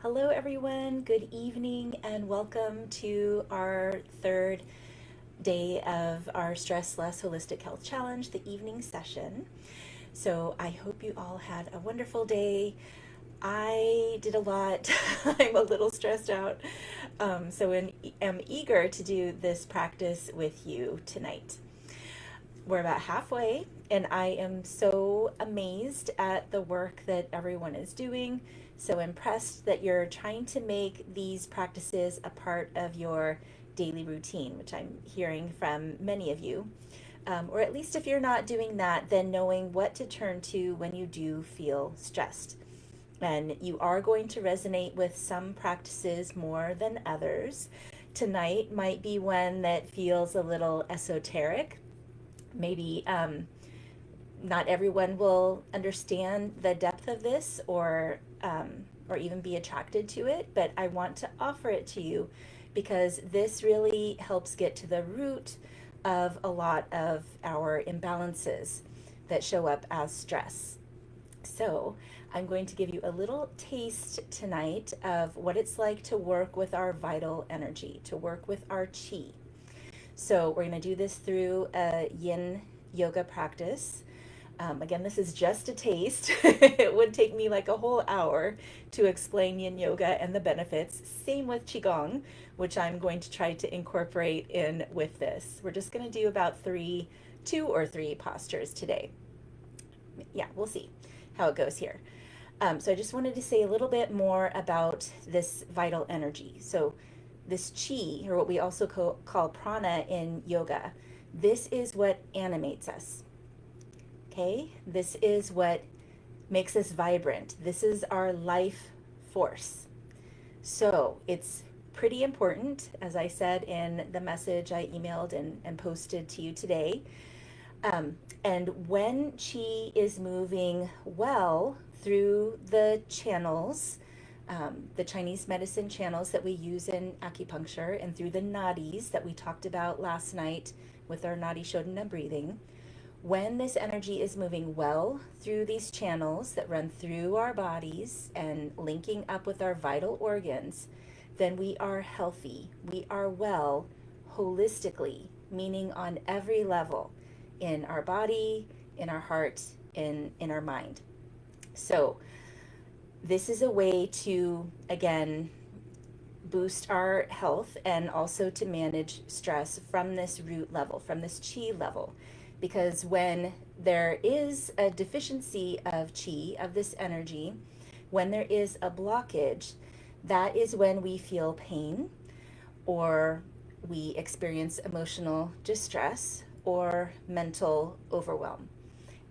Hello, everyone. Good evening, and welcome to our third day of our Stress Less Holistic Health Challenge, the evening session. So, I hope you all had a wonderful day. I did a lot. I'm a little stressed out. I'm eager to do this practice with you tonight. We're about halfway, and I am so amazed at the work that everyone is doing. So impressed that you're trying to make these practices a part of your daily routine, which I'm hearing from many of you. Or at least if you're not doing that, then knowing what to turn to when you do feel stressed. And you are going to resonate with some practices more than others. Tonight might be one that feels a little esoteric, maybe not everyone will understand the depth of this or even be attracted to it, but I want to offer it to you because this really helps get to the root of a lot of our imbalances that show up as stress. So, I'm going to give you a little taste tonight of what it's like to work with our vital energy, to work with our chi. So we're going to do this through a yin yoga practice. Again, this is just a taste. It would take me like a whole hour to explain yin yoga and the benefits. Same with qigong, which I'm going to try to incorporate in with this. We're just going to do about two or three postures today. Yeah, we'll see how it goes here. So I just wanted to say a little bit more about this vital energy. So this chi, or what we also call prana in yoga, this is what animates us. Okay? This is what makes us vibrant. This is our life force. So it's pretty important, as I said in the message I emailed and posted to you today. And when chi is moving well through the channels, the Chinese medicine channels that we use in acupuncture, and through the nadis that we talked about last night with our nadi shodhana breathing, when this energy is moving well through these channels that run through our bodies and linking up with our vital organs, then we are healthy. We are well holistically, meaning on every level in our body, in our heart, in our mind. So, this is a way to, again, boost our health and also to manage stress from this root level, from this chi level. Because when there is a deficiency of chi, of this energy, when there is a blockage, that is when we feel pain or we experience emotional distress or mental overwhelm.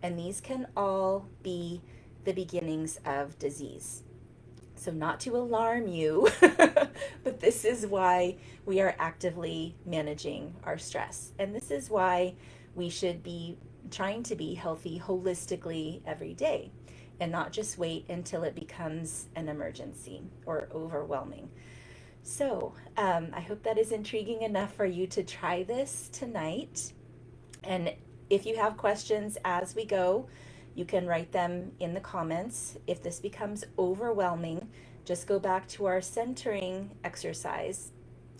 And these can all be the beginnings of disease. So, not to alarm you, but this is why we are actively managing our stress. And this is why we should be trying to be healthy holistically every day and not just wait until it becomes an emergency or overwhelming. So, I hope that is intriguing enough for you to try this tonight. And if you have questions as we go, you can write them in the comments. If this becomes overwhelming, just go back to our centering exercise.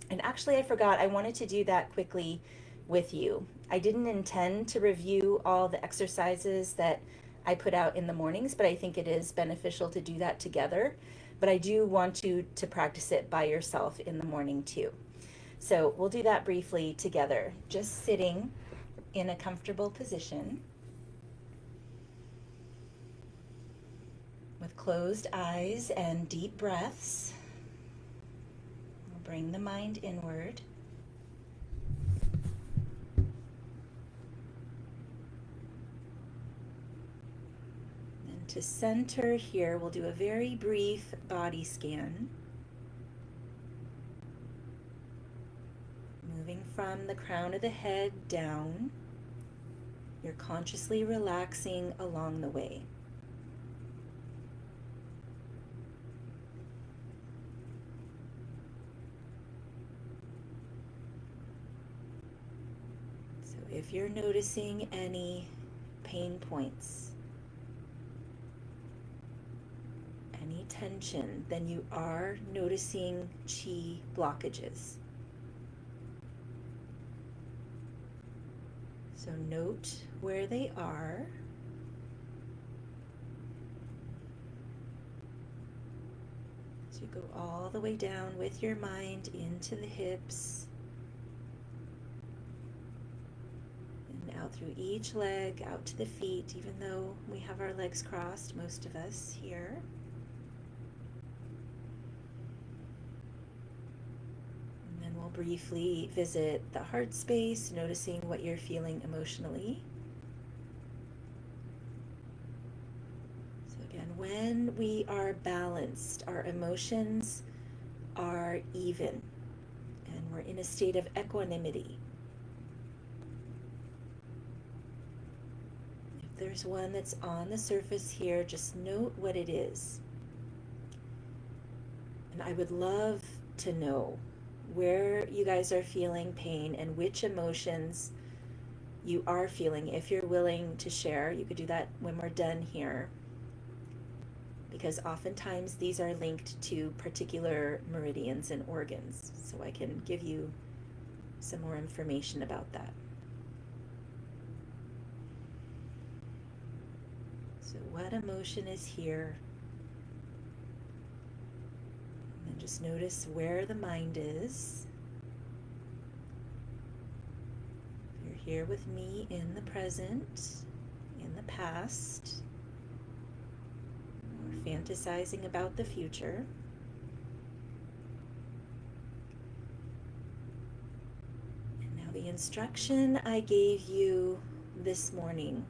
And actually, I forgot, I wanted to do that quickly with you. I didn't intend to review all the exercises that I put out in the mornings, but I think it is beneficial to do that together. But I do want you to practice it by yourself in the morning too. So we'll do that briefly together, just sitting in a comfortable position with closed eyes and deep breaths. We'll bring the mind inward. And to center here, we'll do a very brief body scan. Moving from the crown of the head down, you're consciously relaxing along the way. So if you're noticing any pain points, any tension than you are noticing qi blockages. So note where they are. So you go all the way down with your mind into the hips. And out through each leg, out to the feet, even though we have our legs crossed, most of us here. And then we'll briefly visit the heart space, noticing what you're feeling emotionally. So again, when we are balanced, our emotions are even, and we're in a state of equanimity. There's one that's on the surface here, just note what it is. And I would love to know where you guys are feeling pain and which emotions you are feeling. If you're willing to share, you could do that when we're done here, because oftentimes these are linked to particular meridians and organs. So I can give you some more information about that. So what emotion is here? And then just notice where the mind is. You're here with me in the present, in the past, or fantasizing about the future. And now the instruction I gave you this morning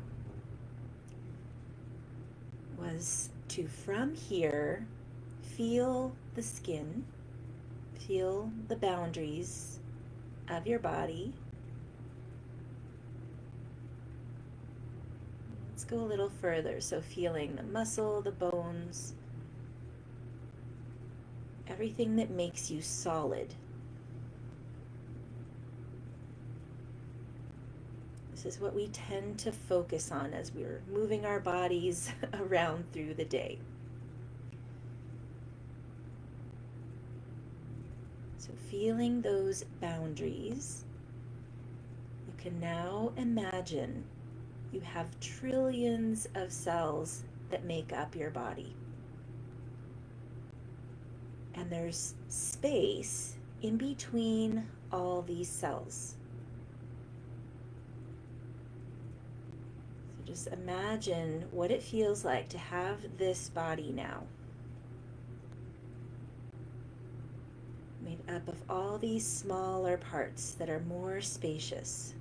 was to, from here, feel the skin, feel the boundaries of your body. Let's go a little further. So feeling the muscle, the bones, everything that makes you solid. This is what we tend to focus on as we're moving our bodies around through the day. So feeling those boundaries, you can now imagine you have trillions of cells that make up your body. And there's space in between all these cells. Just imagine what it feels like to have this body now, made up of all these smaller parts that are more spacious.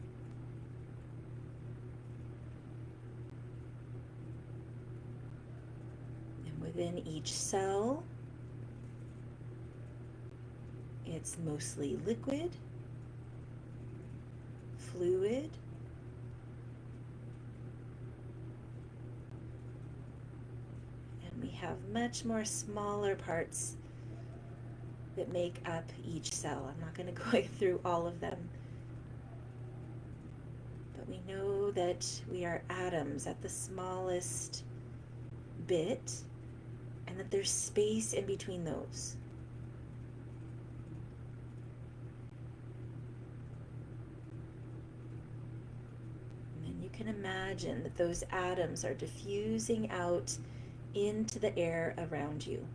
And within each cell, it's mostly liquid, fluid, we have much more smaller parts that make up each cell. I'm not going to go through all of them, but we know that we are atoms at the smallest bit, and that there's space in between those. And then you can imagine that those atoms are diffusing out into the air around you.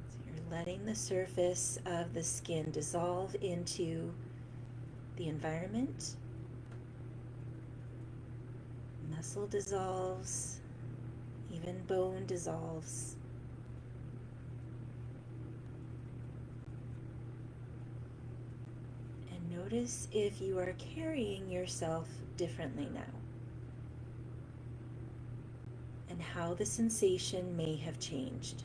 So you're letting the surface of the skin dissolve into the environment. Muscle dissolves, even bone dissolves. And notice if you are carrying yourself differently now, and how the sensation may have changed.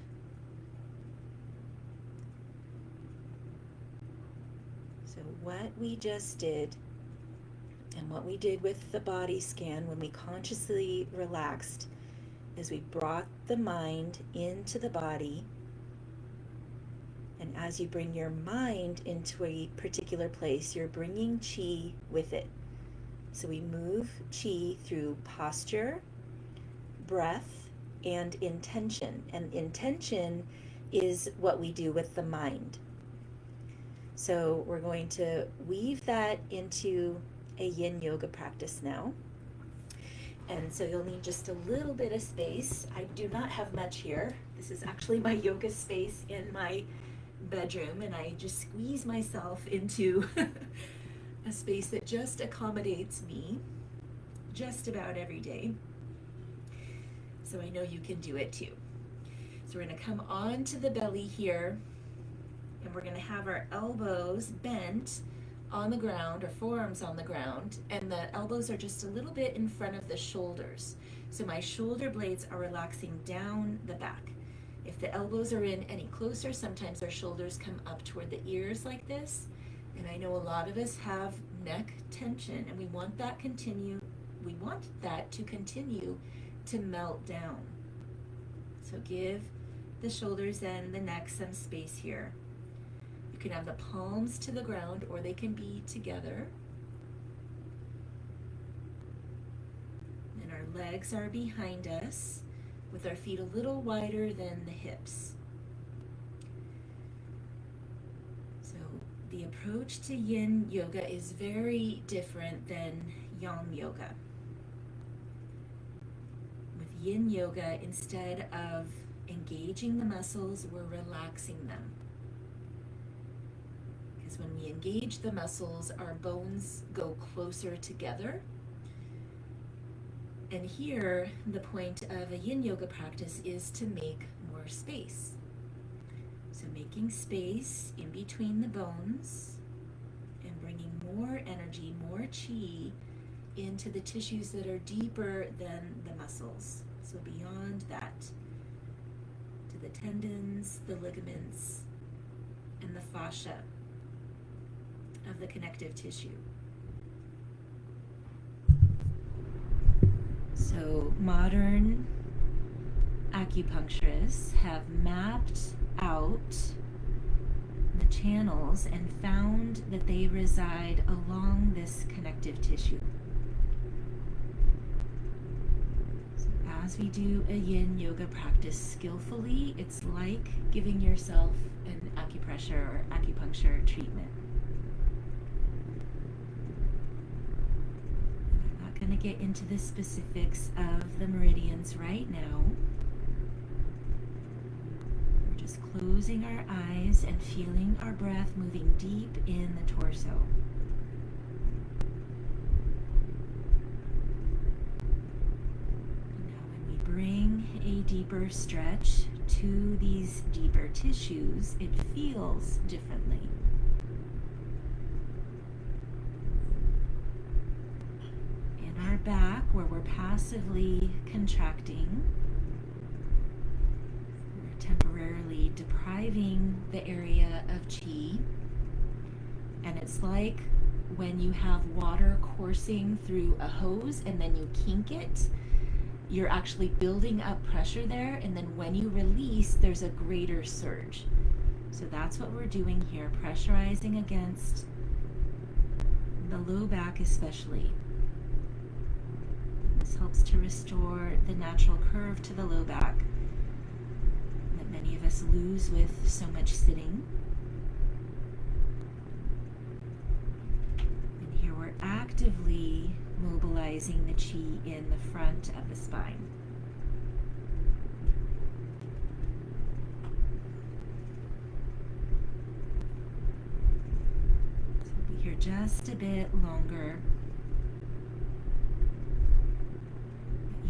So what we just did, and what we did with the body scan when we consciously relaxed, is we brought the mind into the body. And as you bring your mind into a particular place, you're bringing qi with it. So we move qi through posture, breath and intention. And intention is what we do with the mind. So we're going to weave that into a yin yoga practice now. And so you'll need just a little bit of space. I do not have much here. This is actually my yoga space in my bedroom, and I just squeeze myself into a space that just accommodates me just about every day. So I know you can do it too. So we're going to come onto the belly here, and we're going to have our elbows bent on the ground, or forearms on the ground, and the elbows are just a little bit in front of the shoulders. So my shoulder blades are relaxing down the back. If the elbows are in any closer, sometimes our shoulders come up toward the ears like this. And I know a lot of us have neck tension, and we want that to continue to melt down. So give the shoulders and the neck some space here. You can have the palms to the ground, or they can be together. And our legs are behind us, with our feet a little wider than the hips. So the approach to yin yoga is very different than yang yoga. With yin yoga, instead of engaging the muscles, we're relaxing them. Because when we engage the muscles, our bones go closer together. And here, the point of a yin yoga practice is to make more space. So making space in between the bones and bringing more energy, more qi into the tissues that are deeper than the muscles. So beyond that, to the tendons, the ligaments, and the fascia of the connective tissue. So modern acupuncturists have mapped out the channels and found that they reside along this connective tissue. So as we do a yin yoga practice skillfully, it's like giving yourself an acupressure or acupuncture treatment. Going to get into the specifics of the meridians right now. We're just closing our eyes and feeling our breath moving deep in the torso. Now when we bring a deeper stretch to these deeper tissues, it feels differently. Our back, where we're passively contracting, we're temporarily depriving the area of qi, and it's like when you have water coursing through a hose and then you kink it, you're actually building up pressure there, and then when you release, there's a greater surge. So that's what we're doing here, pressurizing against the low back especially. This helps to restore the natural curve to the low back that many of us lose with so much sitting. And here we're actively mobilizing the qi in the front of the spine. So we'll be here just a bit longer.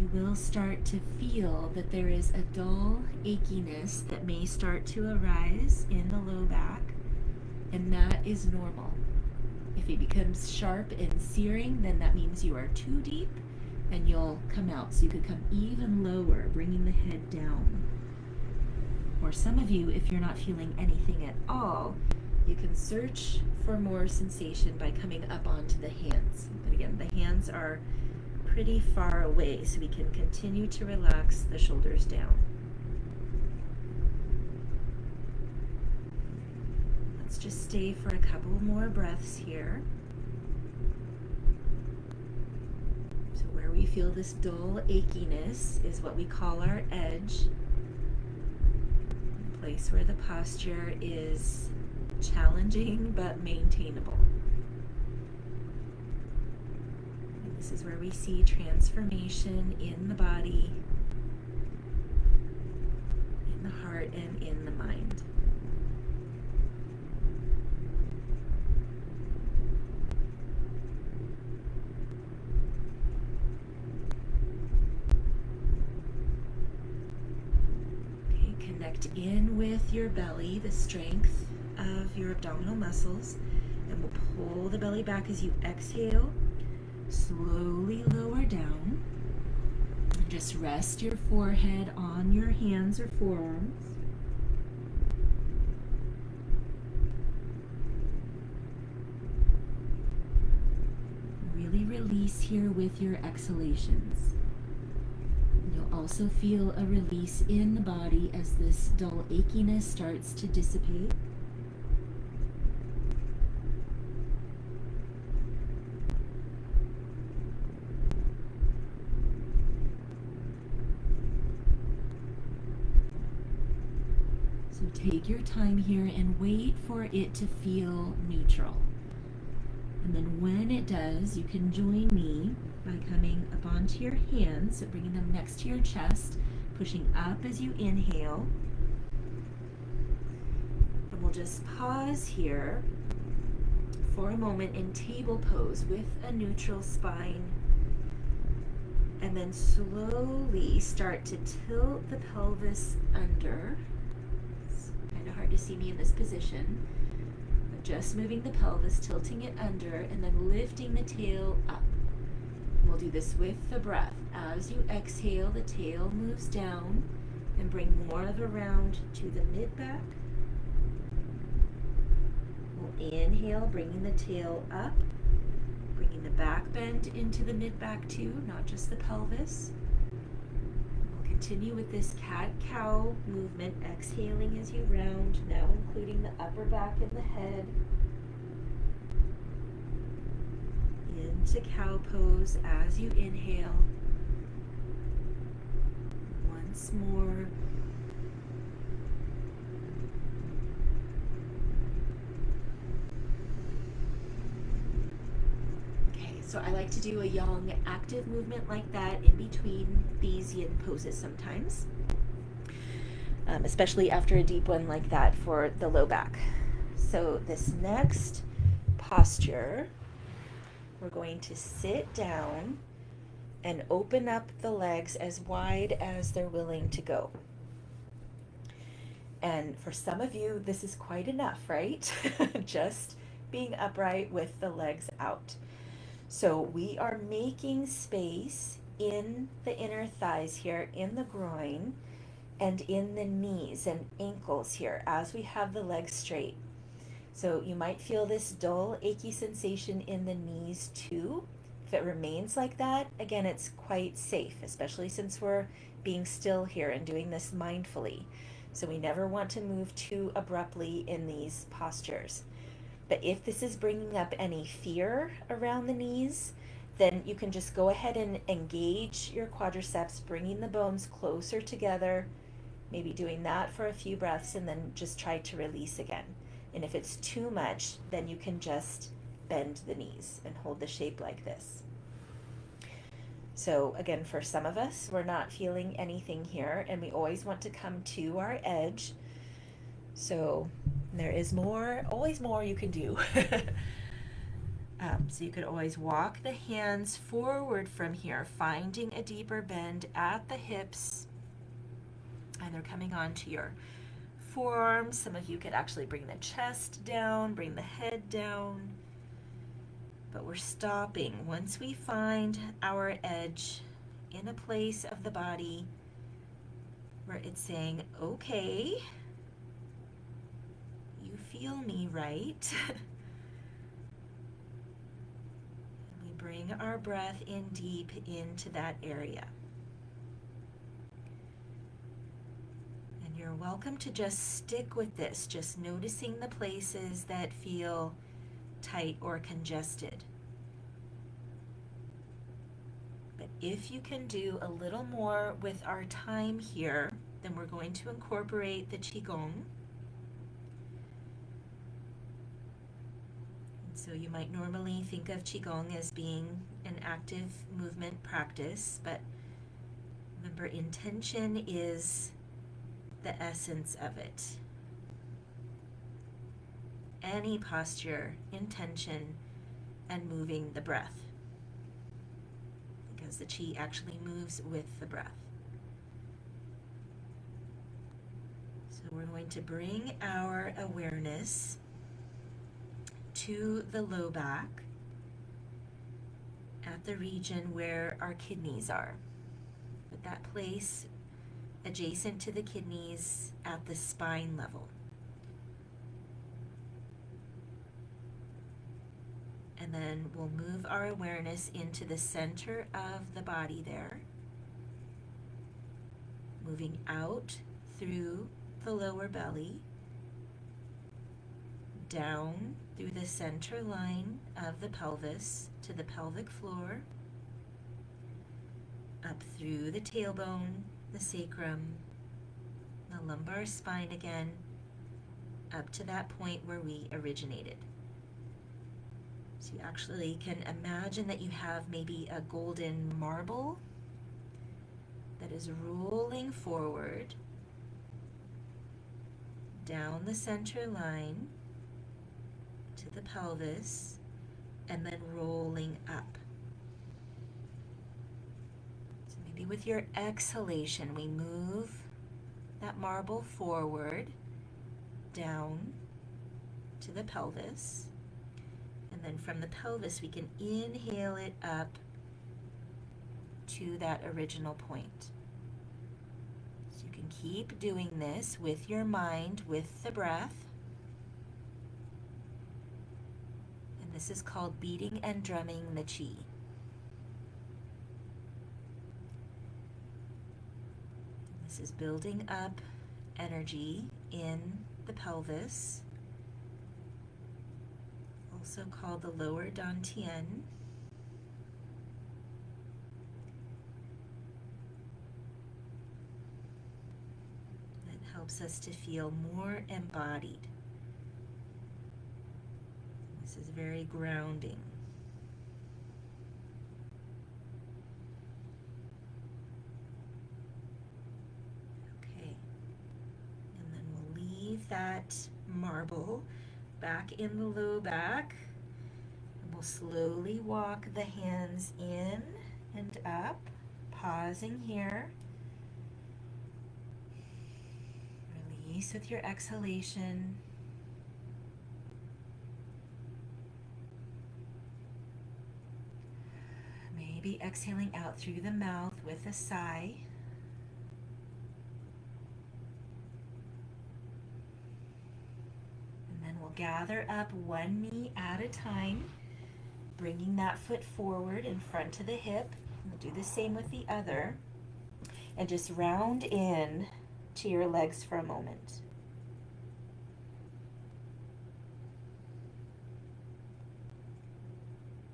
You will start to feel that there is a dull achiness that may start to arise in the low back, and that is normal. If it becomes sharp and searing, then that means you are too deep and you'll come out. So you could come even lower, bringing the head down. Or some of you, if you're not feeling anything at all, you can search for more sensation by coming up onto the hands. But again, the hands are pretty far away, so we can continue to relax the shoulders down. Let's just stay for a couple more breaths here. So where we feel this dull achiness is what we call our edge, a place where the posture is challenging but maintainable. And this is where we see transformation in the body, in the heart, and in the mind. Connect in with your belly, the strength of your abdominal muscles, and we'll pull the belly back as you exhale. Slowly lower down. And just rest your forehead on your hands or forearms. Really release here with your exhalations. You'll also feel a release in the body as this dull achiness starts to dissipate. So take your time here and wait for it to feel neutral. And then when it does, you can join me by coming up onto your hands, so bringing them next to your chest, pushing up as you inhale. And we'll just pause here for a moment in table pose with a neutral spine. And then slowly start to tilt the pelvis under. It's kind of hard to see me in this position. But just moving the pelvis, tilting it under, and then lifting the tail up. We'll do this with the breath. As you exhale, the tail moves down and bring more of a round to the mid-back. We'll inhale, bringing the tail up, bringing the back bend into the mid-back too, not just the pelvis. We'll continue with this cat-cow movement, exhaling as you round, now including the upper back and the head. Into cow pose as you inhale. Once more. Okay, so I like to do a yang active movement like that in between these yin poses sometimes, especially after a deep one like that for the low back. So this next posture, we're going to sit down and open up the legs as wide as they're willing to go. And for some of you, this is quite enough, right? Just being upright with the legs out. So we are making space in the inner thighs here, in the groin, and in the knees and ankles here as we have the legs straight. So you might feel this dull, achy sensation in the knees too. If it remains like that, again, it's quite safe, especially since we're being still here and doing this mindfully. So we never want to move too abruptly in these postures. But if this is bringing up any fear around the knees, then you can just go ahead and engage your quadriceps, bringing the bones closer together, maybe doing that for a few breaths, and then just try to release again. And if it's too much, then you can just bend the knees and hold the shape like this. So again, for some of us, we're not feeling anything here, and we always want to come to our edge. So there is always more you can do. So you could always walk the hands forward from here, finding a deeper bend at the hips, and they're coming onto your forearms. Some of you could actually bring the chest down, bring the head down. But we're stopping once we find our edge in a place of the body where it's saying, okay, you feel me, right? We bring our breath in deep into that area. You're welcome to just stick with this, just noticing the places that feel tight or congested. But If you can do a little more with our time here, then we're going to incorporate the Qigong. So you might normally think of Qigong as being an active movement practice, but remember, intention is the essence of it. Any posture, intention, and moving the breath, because the Qi actually moves with the breath. So we're going to bring our awareness to the low back at the region where our kidneys are, but that place adjacent to the kidneys at the spine level. And then we'll move our awareness into the center of the body there, moving out through the lower belly, down through the center line of the pelvis to the pelvic floor, up through the tailbone, the sacrum, the lumbar spine again, up to that point where we originated. So you actually can imagine that you have maybe a golden marble that is rolling forward down the center line to the pelvis and then rolling up. So maybe with your exhalation, we move that marble forward down to the pelvis. And then from the pelvis, we can inhale it up to that original point. So you can keep doing this with your mind, with the breath. And this is called beating and drumming the Qi. This is building up energy in the pelvis, also called the lower dantian. That helps us to feel more embodied. This is very grounding. Okay, and then we'll leave that marble back in the low back. And we'll slowly walk the hands in and up, pausing here. Release with your exhalation. Maybe exhaling out through the mouth with a sigh. Gather up one knee at a time, bringing that foot forward in front of the hip. We'll do the same with the other. And just round in to your legs for a moment.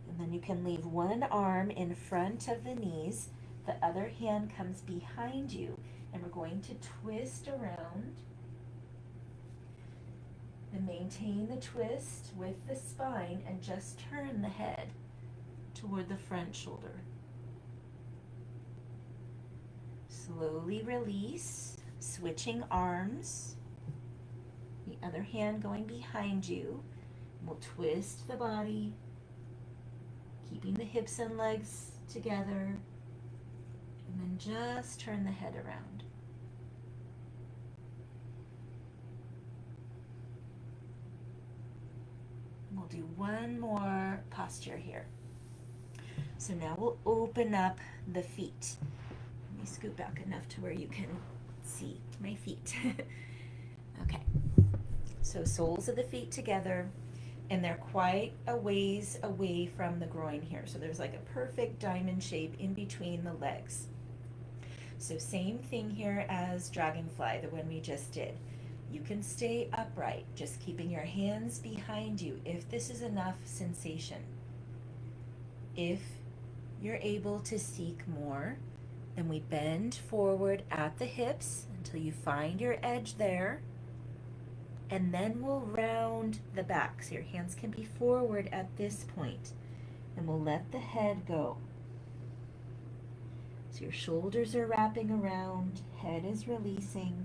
And then you can leave one arm in front of the knees. The other hand comes behind you. And we're going to twist around. And maintain the twist with the spine and just turn the head toward the front shoulder. Slowly release, switching arms. The other hand going behind you. We'll twist the body, keeping the hips and legs together, and then just turn the head around. We'll do one more posture here. So now we'll open up the feet. Let me scoot back enough to where you can see my feet. Okay, so soles of the feet together, and they're quite a ways away from the groin here. So there's like a perfect diamond shape in between the legs. So same thing here as dragonfly, the one we just did. You can stay upright, just keeping your hands behind you if this is enough sensation. If you're able to seek more. Then we bend forward at the hips until you find your edge there. And then we'll round the back. So your hands can be forward at this point. And we'll let the head go. So your shoulders are wrapping around, head is releasing.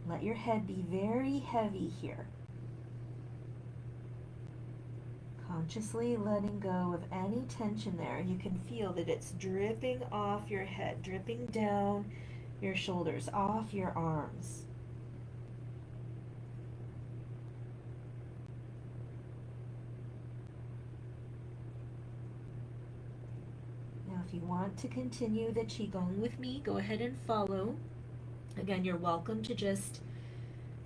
Let your head be very heavy here. Consciously letting go of any tension there. You can feel that it's dripping off your head, dripping down your shoulders, off your arms. Now, if you want to continue the Qigong with me, go ahead and follow. Again, you're welcome to just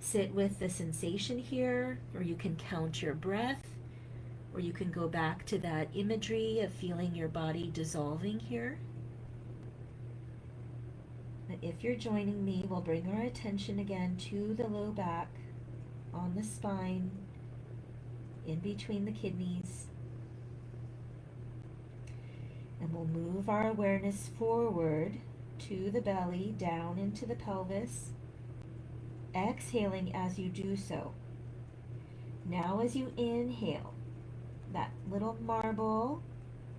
sit with the sensation here, or you can count your breath, or you can go back to that imagery of feeling your body dissolving here. But if you're joining me, we'll bring our attention again to the low back, on the spine, in between the kidneys. And we'll move our awareness forward to the belly, down into the pelvis, exhaling as you do so. Now as you inhale, that little marble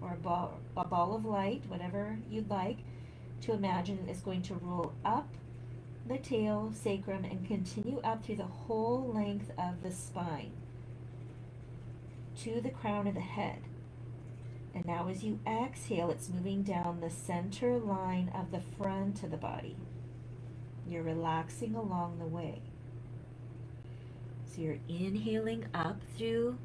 or a ball of light, whatever you'd like to imagine, is going to roll up the tail, sacrum, and continue up through the whole length of the spine to the crown of the head. And now as you exhale, it's moving down the center line of the front of the body. You're relaxing along the way. So you're inhaling up through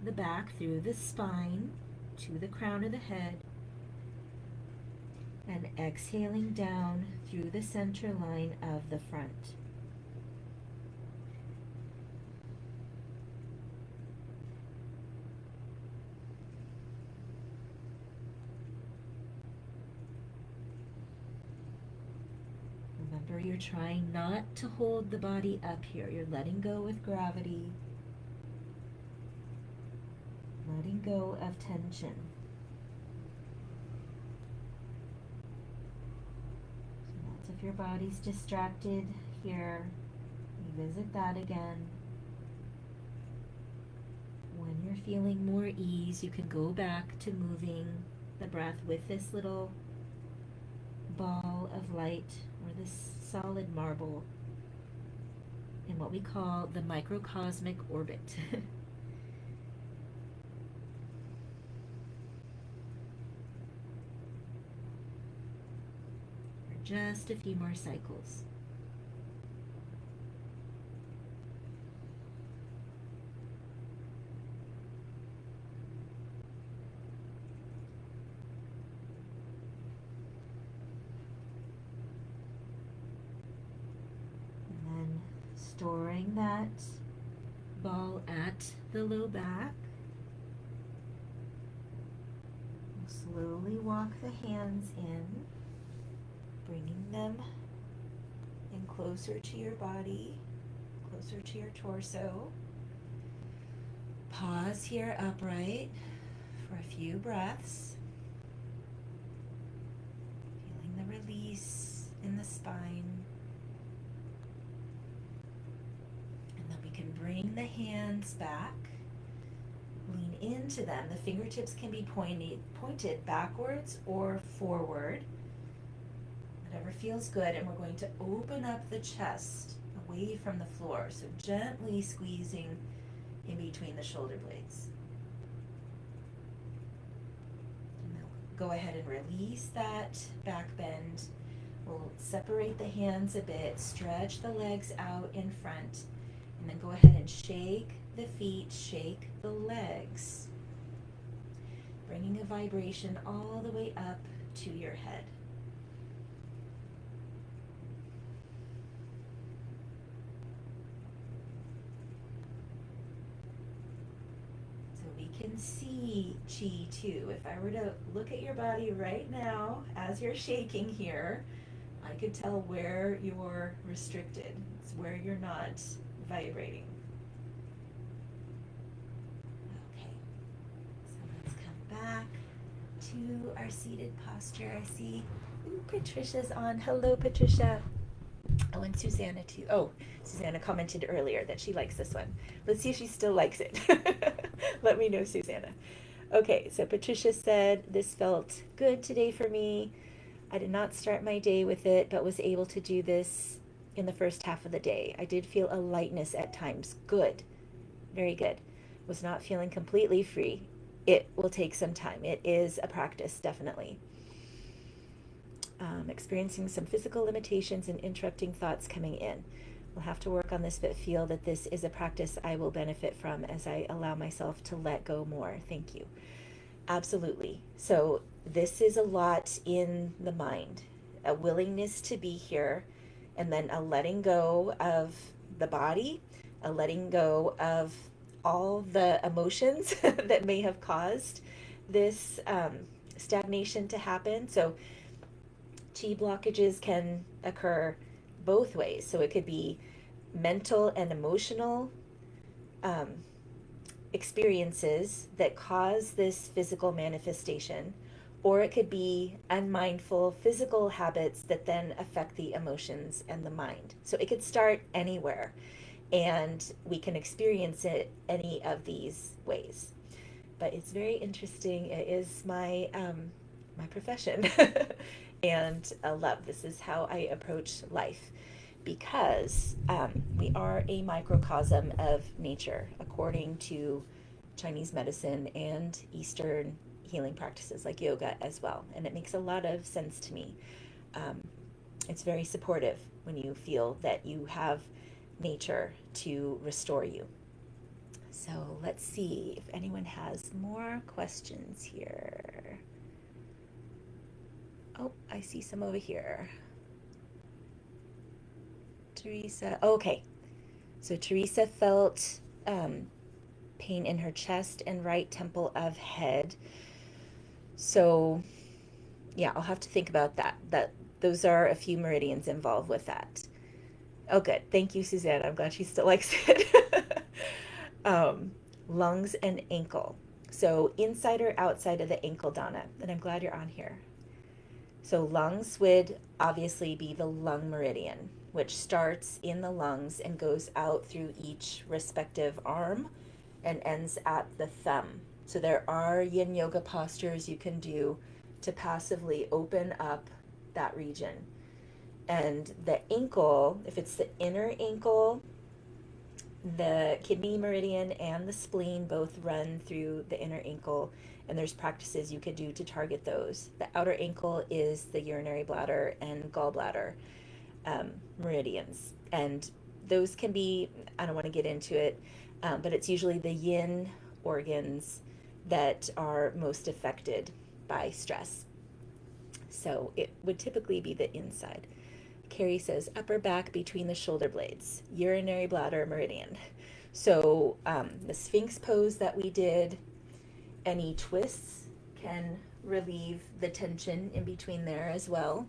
the back, through the spine, to the crown of the head, and exhaling down through the center line of the front. Remember, you're trying not to hold the body up here. You're letting go with gravity, letting go of tension. So that's if your body's distracted here, revisit that again. When you're feeling more ease, you can go back to moving the breath with this little ball of light, or this solid marble, in what we call the microcosmic orbit. For just a few more cycles. Storing that ball at the low back. We'll slowly walk the hands in, bringing them in closer to your body, closer to your torso. Pause here upright for a few breaths, feeling the release in the spine. Bring the hands back, lean into them. The fingertips can be pointed backwards or forward, whatever feels good. And we're going to open up the chest away from the floor, so gently squeezing in between the shoulder blades. And then go ahead and release that back bend. We'll separate the hands a bit, stretch the legs out in front. And then go ahead and shake the feet, shake the legs, bringing a vibration all the way up to your head. So we can see Qi too. If I were to look at your body right now as you're shaking here, I could tell where you're restricted. It's where you're not vibrating. Okay, so let's come back. to our seated posture. I see Patricia's on. Hello, Patricia. Oh, and Susanna too. Oh, Susanna commented earlier that she likes this one. Let's see if she still likes it. Let me know, Susanna. Okay, so Patricia said, this felt good today for me. I did not start my day with it, but was able to do this in the first half of the day. I did feel a lightness at times. Good. Very good. Was not feeling completely free. It will take some time. It is a practice, definitely. Experiencing some physical limitations and interrupting thoughts coming in. We'll have to work on this, but feel that this is a practice I will benefit from as I allow myself to let go more. Thank you. Absolutely. So this is a lot in the mind, a willingness to be here, and then a letting go of the body, a letting go of all the emotions that may have caused this stagnation to happen. So chi blockages can occur both ways. So it could be mental and emotional experiences that cause this physical manifestation, or it could be unmindful physical habits that then affect the emotions and the mind. So it could start anywhere, and we can experience it any of these ways. But it's very interesting. It is my my profession, and I love. This is how I approach life, because we are a microcosm of nature, according to Chinese medicine and Eastern healing practices like yoga as well. And it makes a lot of sense to me. It's very supportive when you feel that you have nature to restore you. So let's see if anyone has more questions here. Oh, I see some over here. Teresa, okay. So Teresa felt pain in her chest and right temple of head. So yeah, I'll have to think about that. Those are a few meridians involved with that. Oh, good. Thank you, Suzanne. I'm glad she still likes it. Lungs and ankle. So inside or outside of the ankle, Donna. And I'm glad you're on here. So lungs would obviously be the lung meridian, which starts in the lungs and goes out through each respective arm and ends at the thumb. So there are yin yoga postures you can do to passively open up that region. And the ankle, if it's the inner ankle, the kidney meridian and the spleen both run through the inner ankle, and there's practices you could do to target those. The outer ankle is the urinary bladder and gallbladder meridians, and those can be, I don't want to get into it, but it's usually the yin organs that are most affected by stress. So it would typically be the inside. Carrie says upper back between the shoulder blades, urinary bladder meridian. So the Sphinx pose that we did, any twists can relieve the tension in between there as well.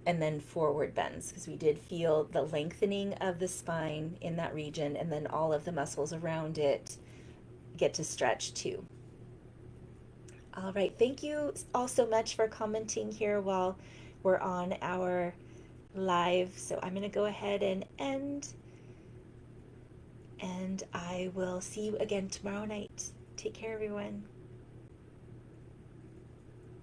And then forward bends, because we did feel the lengthening of the spine in that region, and then all of the muscles around it get to stretch too. All right, thank you all so much for commenting here while we're on our live. So I'm going to go ahead and end, and I will see you again tomorrow night. Take care, everyone.